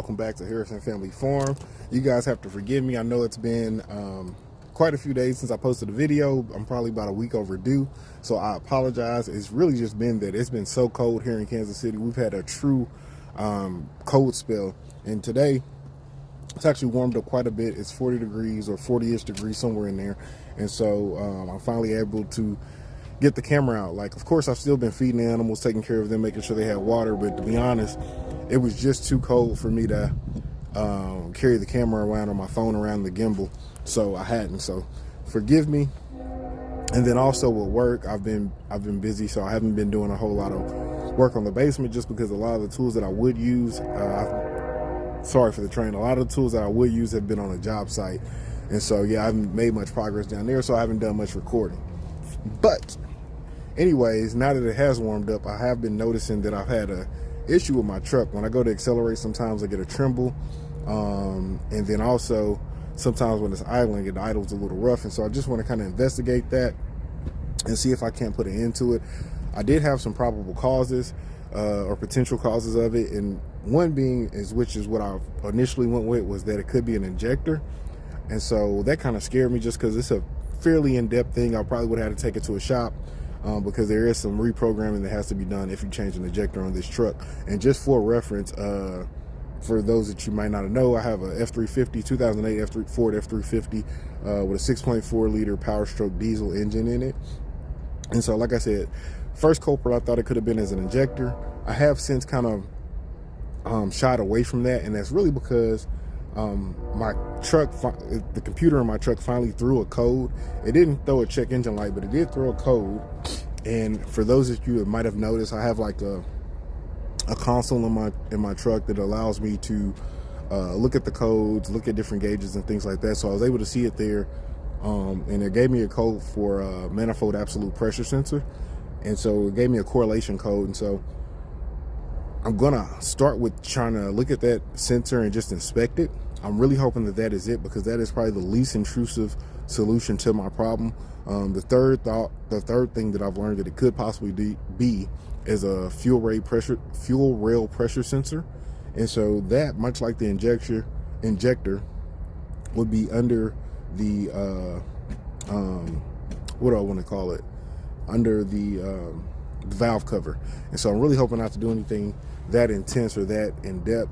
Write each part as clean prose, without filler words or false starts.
welcome back to Harrison Family Farm. You guys have to forgive me. I know it's been quite a few days since I posted a video. I'm probably about a week overdue, so I apologize. It's really just been that it's been so cold here in Kansas City. We've had a true cold spell, and today it's actually warmed up quite a bit. It's 40 degrees or 40-ish degrees, somewhere in there. And so I'm finally able to get the camera out. Like, of course, I've still been feeding the animals, taking care of them, making sure they had water. But to be honest, it was just too cold for me to carry the camera around or my phone around the gimbal. So I hadn't. So forgive me. And then also with work, I've been busy, so I haven't been doing a whole lot of work on the basement, just because a lot of the tools that I would use, sorry for the train, a lot of the tools that I would use have been on a job site. And so, yeah, I haven't made much progress down there, so I haven't done much recording. But anyways, now that it has warmed up, I have been noticing that I've had a issue with my truck. When I go to accelerate, sometimes I get a tremble. And then also sometimes when it's idling, it idles a little rough. And so I just want to kind of investigate that and see if I can't put an end to it. I did have some probable causes or potential causes of it. And one being which is what I initially went with, was that it could be an injector. And so that kind of scared me, just because it's a fairly in-depth thing. I probably would have had to take it to a shop because there is some reprogramming that has to be done if you change an injector on this truck. And just for reference, for those that you might not know, I have a F350, 2008 Ford F350 with a 6.4 liter Powerstroke diesel engine in it. And so, like I said, first culprit, I thought it could have been as an injector. I have since kind of shied away from that, and that's really because my truck, the computer in my truck finally threw a code. It didn't throw a check engine light, but it did throw a code. And for those of you that might have noticed, I have like a console in my truck that allows me to look at the codes, look at different gauges and things like that. So I was able to see it there, and it gave me a code for a manifold absolute pressure sensor. And so it gave me a correlation code. And so I'm gonna start with trying to look at that sensor and just inspect it. I'm really hoping that that is it, because that is probably the least intrusive solution to my problem. The third thing that I've learned that it could possibly be is a fuel rail pressure sensor. And so that, much like the injector, would be under the what do I want to call it? Under the valve cover. And so I'm really hoping not to do anything that intense or that in depth.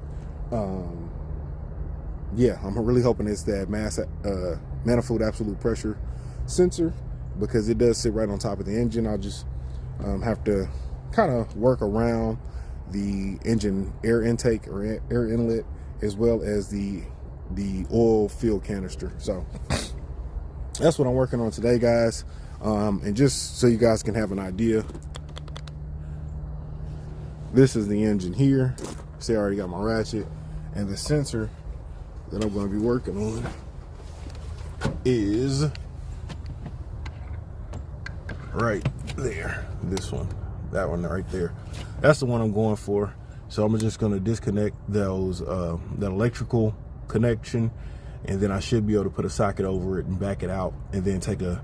Yeah, I'm really hoping it's that manifold absolute pressure sensor, because it does sit right on top of the engine. I'll just have to kind of work around the engine air intake or air inlet, as well as the oil fill canister. So that's what I'm working on today, guys. And just so you guys can have an idea, this is the engine here. See, I already got my ratchet, and the sensor that I'm going to be working on is right there. This one, that one right there. That's the one I'm going for. So I'm just going to disconnect those that electrical connection, and then I should be able to put a socket over it and back it out, and then take a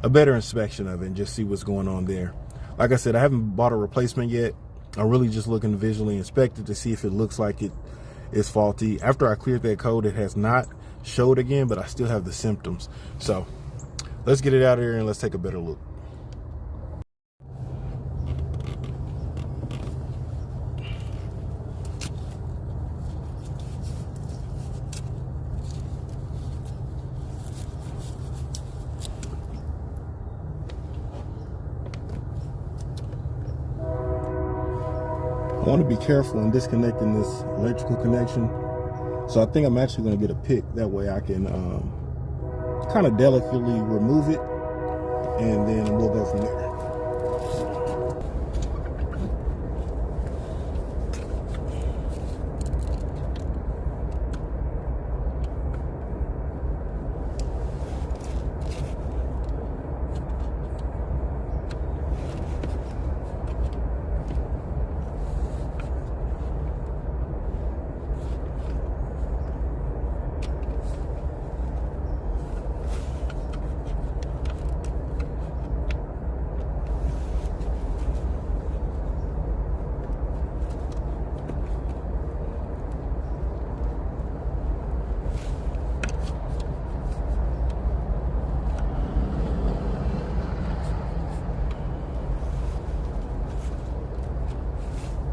better inspection of it and just see what's going on there. Like I said, I haven't bought a replacement yet. I'm really just looking to visually inspect it to see if it looks like it is faulty. After I cleared that code, it has not showed again, but I still have the symptoms. So let's get it out of here and let's take a better look. I want to be careful in disconnecting this electrical connection. So I think I'm actually going to get a pick. That way I can kind of delicately remove it, and then we'll go from there.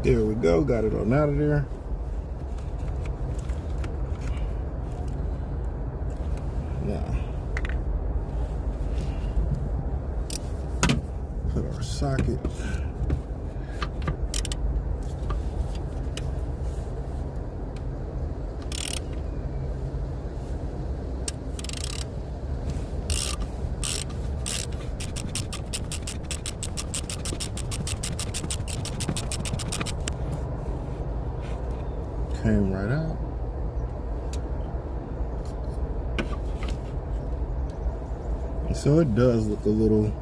There we go, got it on out of there. Now, put our socket. Came right out. And so it does look a little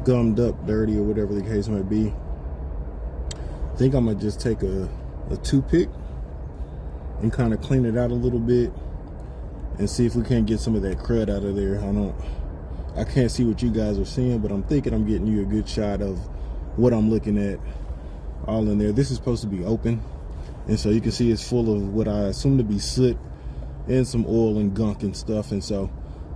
gummed up, dirty, or whatever the case might be. I think I'm gonna just take a toothpick and kind of clean it out a little bit and see if we can't get some of that crud out of there. I can't see what you guys are seeing, but I'm thinking I'm getting you a good shot of what I'm looking at all in there. This is supposed to be open, and so you can see it's full of what I assume to be soot and some oil and gunk and stuff. And so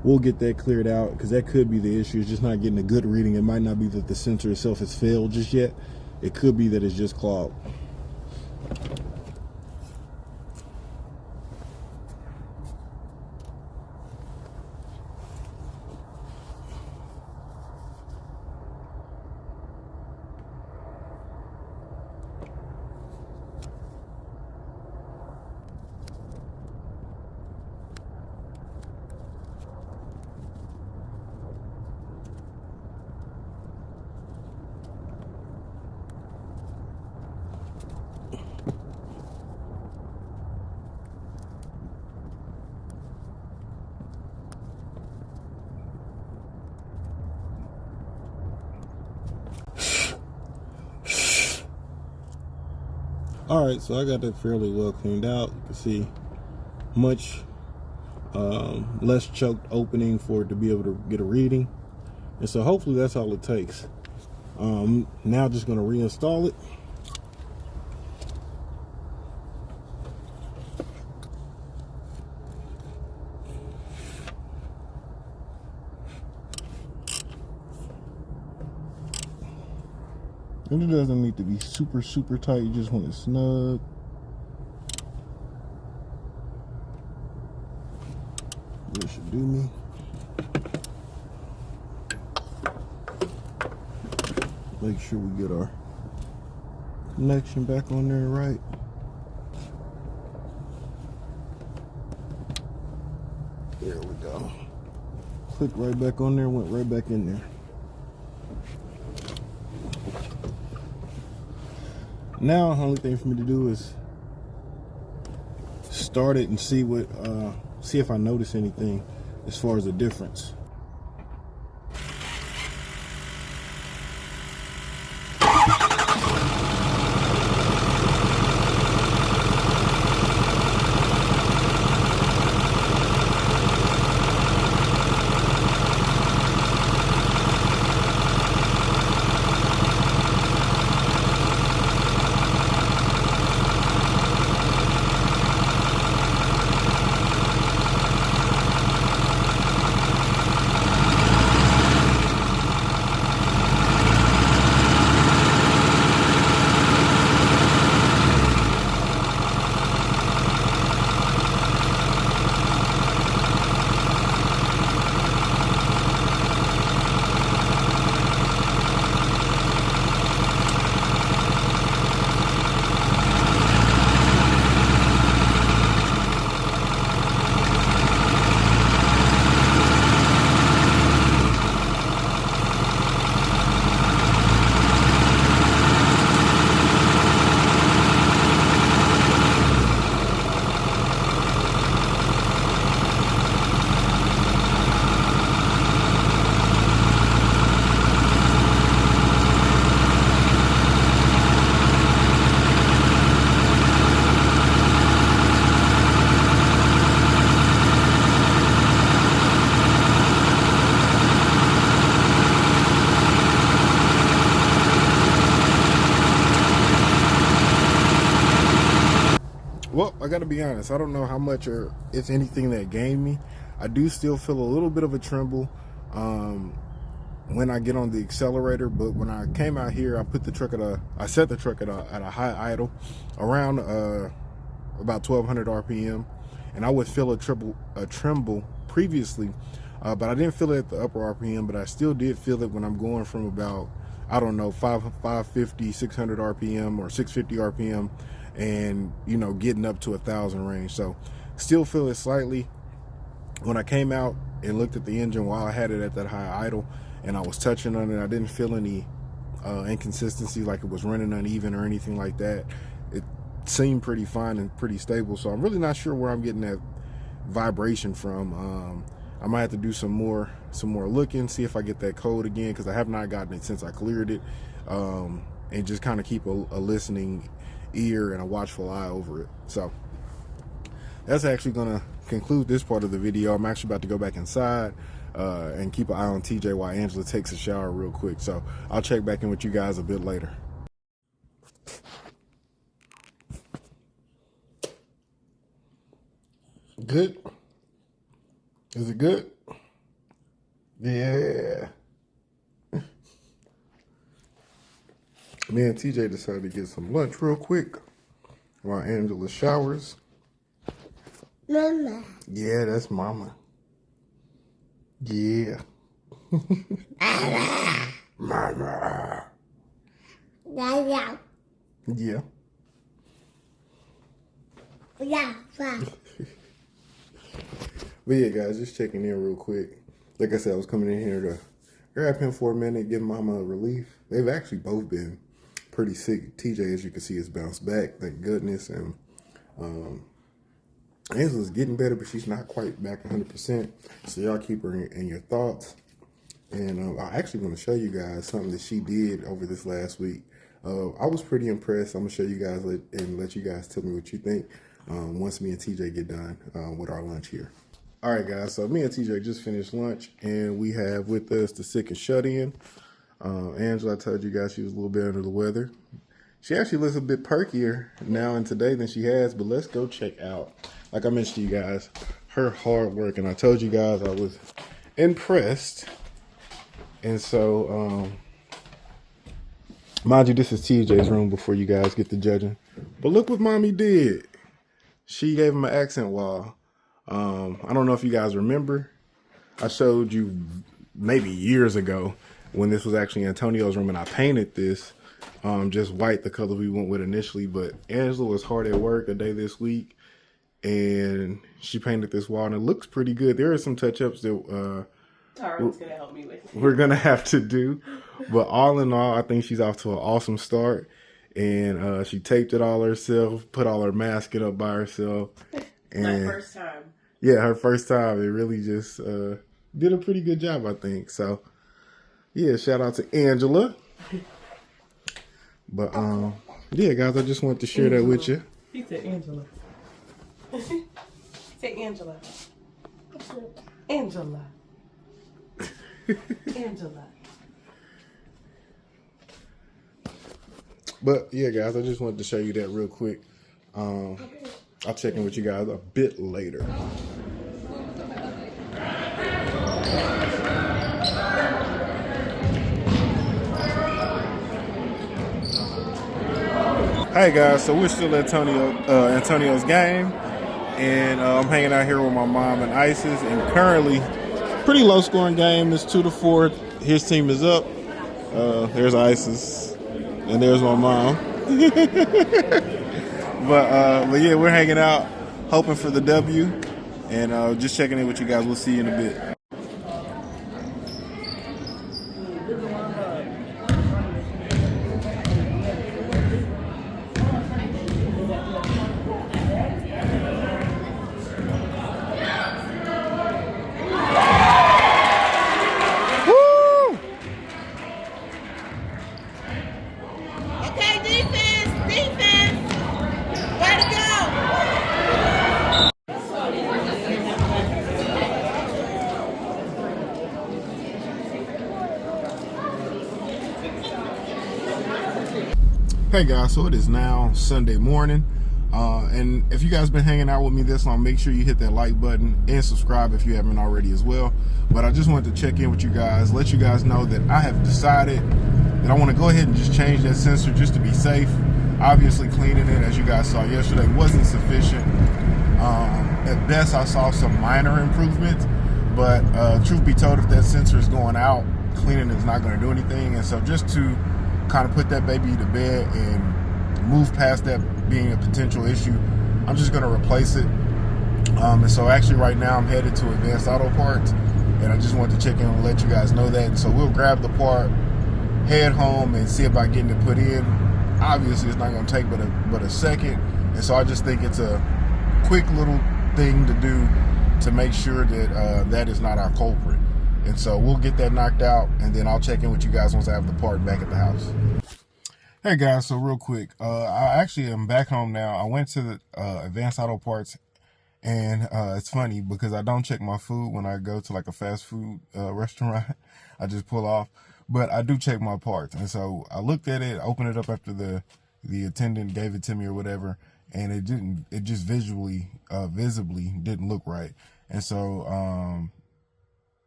we'll get that cleared out, because that could be the issue. It's just not getting a good reading. It might not be that the sensor itself has failed just yet. It could be that it's just clogged. All right, so I got that fairly well cleaned out. You can see much less choked opening for it to be able to get a reading. And so hopefully that's all it takes. Now just going to reinstall it. And it doesn't need to be super, super tight. You just want it snug. This should do me. Make sure we get our connection back on there right. There we go. Click right back on there, went right back in there. Now the only thing for me to do is start it and see what see if I notice anything as far as a difference. Well, I gotta be honest, I don't know how much or if anything that gained me. I do still feel a little bit of a tremble. when I get on the accelerator, but when I came out here, I set the truck at a high idle around about 1200 RPM, and I would feel a tremble previously, but I didn't feel it at the upper RPM, but I still did feel it when I'm going from about, I don't know, 550, 600 RPM or 650 RPM, and you know, getting up to 1,000 range. So still feel it slightly. When I came out and looked at the engine while I had it at that high idle and I was touching on it, I didn't feel any inconsistency, like it was running uneven or anything like that. It seemed pretty fine and pretty stable. So I'm really not sure where I'm getting that vibration from. I might have to do some more looking, see if I get that code again, because I have not gotten it since I cleared it, and just kind of keep a listening ear and a watchful eye over it. So that's actually gonna conclude this part of the video. I'm actually about to go back inside and keep an eye on TJ while Angela takes a shower real quick. So I'll check back in with you guys a bit later. Good? Is it good? Yeah. Me and TJ decided to get some lunch real quick while Angela showers. Mama. Yeah, that's mama. Yeah. Mama. Yeah. Yeah. Yeah. But yeah, guys, just checking in real quick. Like I said, I was coming in here to grab him for a minute, give mama a relief. They've actually both been pretty sick. TJ, as you can see, has bounced back, thank goodness. And Angela's getting better, but she's not quite back 100%. So y'all keep her in your thoughts. And I actually want to show you guys something that she did over this last week. I was pretty impressed. I'm going to show you guys and let you guys tell me what you think once me and TJ get done with our lunch here. All right, guys, so me and TJ just finished lunch, and we have with us the sick and shut-in. Angela, I told you guys she was a little bit under the weather. She actually looks a bit perkier now and today than she has, but let's go check out, like I mentioned to you guys, her hard work. And I told you guys I was impressed. And so, mind you, this is TJ's room before you guys get to judging. But look what mommy did. She gave him an accent wall. I don't know if you guys remember. I showed you maybe years ago when this was actually Antonio's room, and I painted this just white, the color we went with initially. But Angela was hard at work a day this week, and she painted this wall, and it looks pretty good. There are some touch-ups that Tara's gonna help me with. We're gonna have to do, but all in all, I think she's off to an awesome start. And she taped it all herself, put all her masking up by herself. And my first time. Yeah, her first time. It really just did a pretty good job, I think. So, yeah, shout out to Angela. But, yeah, guys, I just wanted to share that with you. He said Angela. Say Angela. Angela. Angela. But, yeah, guys, I just wanted to show you that real quick. I'll check in with you guys a bit later. Hey guys, so we're still at Antonio's game, and I'm hanging out here with my mom and Isis, and currently, pretty low scoring game. It's 2-4. His team is up. There's Isis, and there's my mom. But yeah, we're hanging out, hoping for the W, and just checking in with you guys. We'll see you in a bit. Hey guys, so it is now Sunday morning. And if you guys been hanging out with me this long, make sure you hit that like button and subscribe if you haven't already as well. But I just wanted to check in with you guys, let you guys know that I have decided that I want to go ahead and just change that sensor just to be safe. Obviously cleaning it, as you guys saw yesterday, wasn't sufficient. At best I saw some minor improvements, but truth be told, if that sensor is going out, cleaning is not going to do anything. And so just to kind of put that baby to bed and move past that being a potential issue, I'm just going to replace it. And so actually right now I'm headed to Advanced Auto Parts, and I just wanted to check in and let you guys know that. And so we'll grab the part, head home, and see about getting it put in. Obviously it's not going to take but a second, and so I just think it's a quick little thing to do to make sure that that is not our culprit. And so we'll get that knocked out, and then I'll check in with you guys once I have the part back at the house. Hey guys, so real quick, I actually am back home now. I went to the Advanced Auto Parts, and it's funny because I don't check my food when I go to like a fast food restaurant. I just pull off, but I do check my parts. And so I looked at it, opened it up after the attendant gave it to me or whatever, and it just visibly didn't look right. And so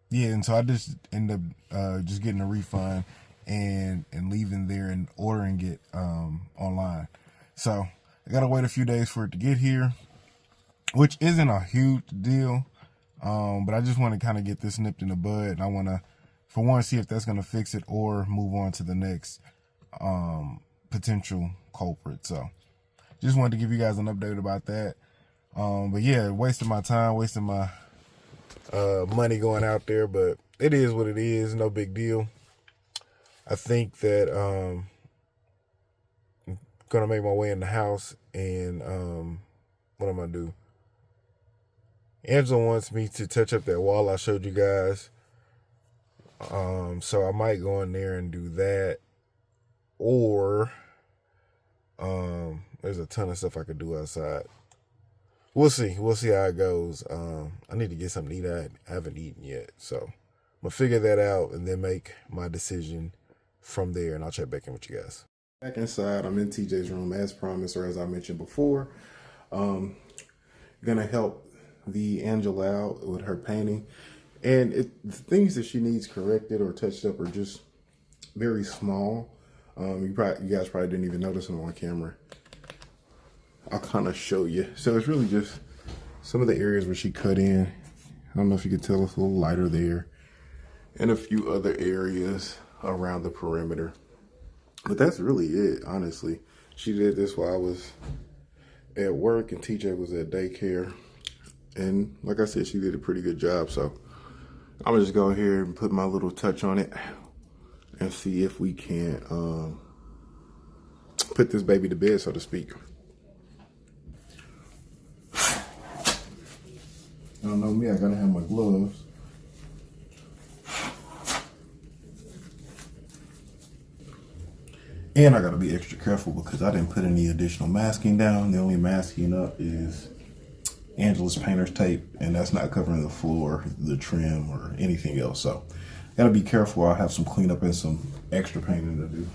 yeah, and so I just ended up just getting a refund and leaving there and ordering it online. So I gotta wait a few days for it to get here, which isn't a huge deal, but I just want to kind of get this nipped in the bud, and I want to, for one, see if that's going to fix it or move on to the next potential culprit. So just wanted to give you guys an update about that. But yeah, wasting my time, wasting my money going out there, but it is what it is. No big deal. I think that I'm gonna make my way in the house, and what I'm gonna do, Angela wants me to touch up that wall I showed you guys. So I might go in there and do that, or there's a ton of stuff I could do outside. We'll see how it goes. I need to get something to eat. I haven't eaten yet, so I'm gonna figure that out and then make my decision from there, and I'll check back in with you guys. Back inside, I'm in TJ's room as promised, or as I mentioned before. Gonna help the Angela out with her painting, and the things that she needs corrected or touched up are just very small. You guys probably didn't even notice them on camera. I'll kind of show you. So it's really just some of the areas where she cut in. I don't know if you can tell, it's a little lighter there, and a few other areas around the perimeter. But that's really it, honestly. She did this while I was at work and TJ was at daycare. And like I said, she did a pretty good job. So I'm gonna just go here and put my little touch on it and see if we can put this baby to bed, so to speak. I don't know me, I gotta have my gloves. And I gotta be extra careful because I didn't put any additional masking down. The only masking up is Angela's painter's tape, and that's not covering the floor, the trim, or anything else. So gotta be careful. I'll have some cleanup and some extra painting to do.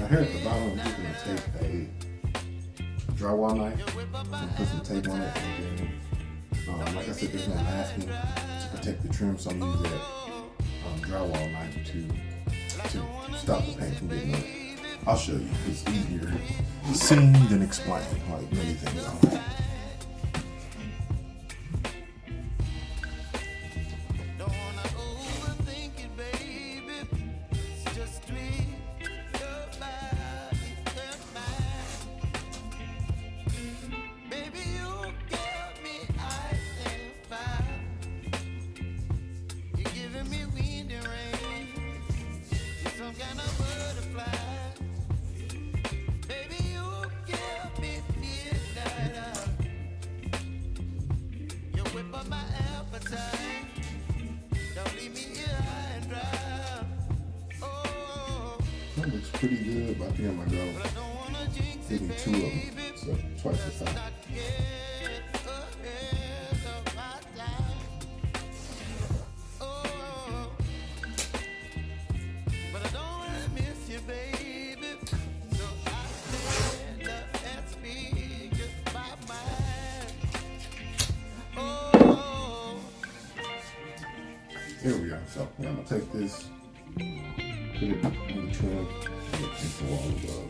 Here at the bottom, we're going to take a drywall knife and put some tape on it. And then, like I said, there's no masking to protect the trim, so I'm going to use that drywall knife to stop the paint from getting up. I'll show you. It's easier seen than explained, like many things on that. pretty good, but I think I'm gonna go give me 2 of them, so twice the size. Here we go. So I'm gonna take this, put it in the trim, and take the wall above.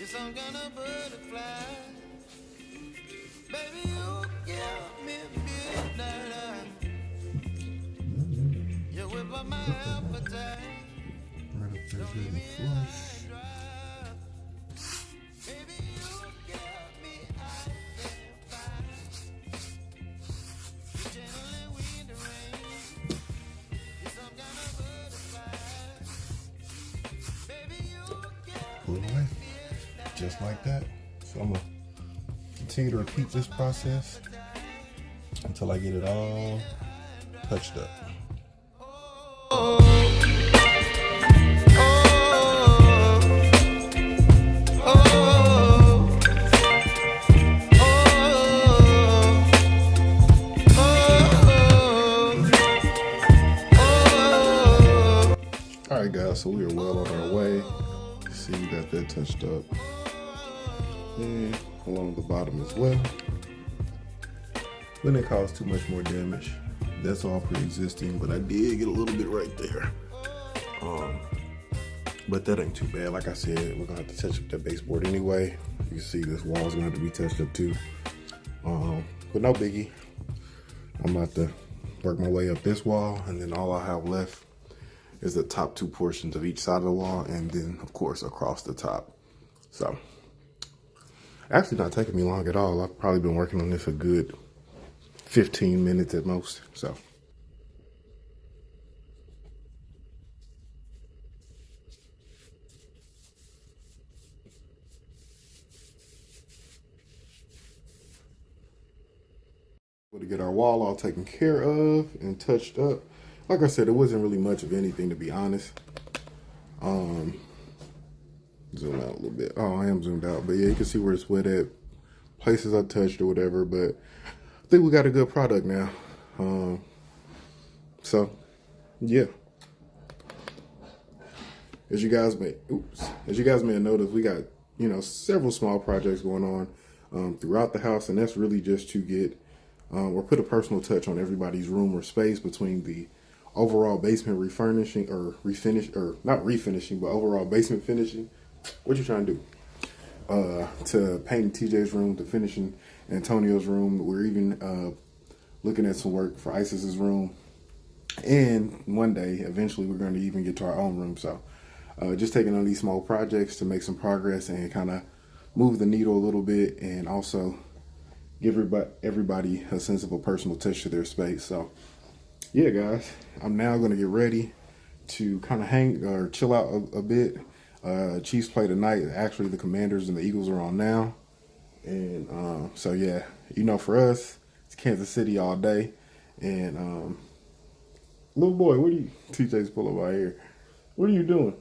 Some kind of butterfly, baby, you give me midnight. You whip up my appetite. Right up there, good and flush. Baby, you give me ice and fire. You gently wind the rain. You're some kind of butterfly, baby, you Pull it away. Just like that. So I'm gonna continue to repeat this process until I get it all touched up. Alright guys, so we are well on our way. See, we got that touched up. And along the bottom as well. Wouldn't cause too much more damage. That's all pre-existing, but I did get a little bit right there. But that ain't too bad. Like I said, we're gonna have to touch up that baseboard anyway. You can see this wall's gonna have to be touched up too. But no biggie. I'm about to work my way up this wall, and then all I have left is the top 2 portions of each side of the wall, and then of course across the top. So actually not taking me long at all. I've probably been working on this a good 15 minutes at most. So to get our wall all taken care of and touched up. Like I said, it wasn't really much of anything, to be honest. Zoom out a little bit. Oh, I am zoomed out, but yeah, you can see where it's wet at, places I touched or whatever, but I think we got a good product now. So yeah, as you guys may have noticed, we got, you know, several small projects going on throughout the house, and that's really just to get or put a personal touch on everybody's room or space, between the overall basement refurnishing or refinish, or not refinishing, but overall basement finishing. What you trying to do? To painting TJ's room, to finishing Antonio's room. We're even looking at some work for Isis's room. And one day, eventually, we're going to even get to our own room. So just taking on these small projects to make some progress and kind of move the needle a little bit, and also give everybody a sense of a personal touch to their space. So yeah, guys, I'm now going to get ready to kind of hang or chill out a bit. Chiefs play tonight. Actually, the Commanders and the Eagles are on now. And so yeah, you know, for us, it's Kansas City all day. And little boy, what are you? TJ's pulling my hair. What are you doing?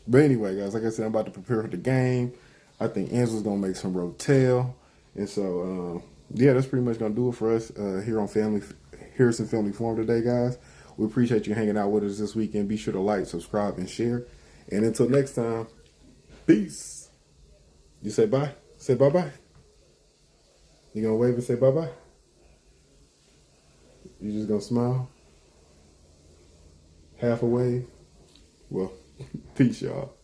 But anyway, guys, like I said, I'm about to prepare for the game. I think Angela's gonna make some rotel, and so yeah, that's pretty much gonna do it for us here on Harrison Family Farm today, guys. We appreciate you hanging out with us this weekend. Be sure to like, subscribe, and share. And until next time, peace. You say bye. Say bye bye. You gonna wave and say bye bye? You just gonna smile? Half a wave? Well, peace, y'all.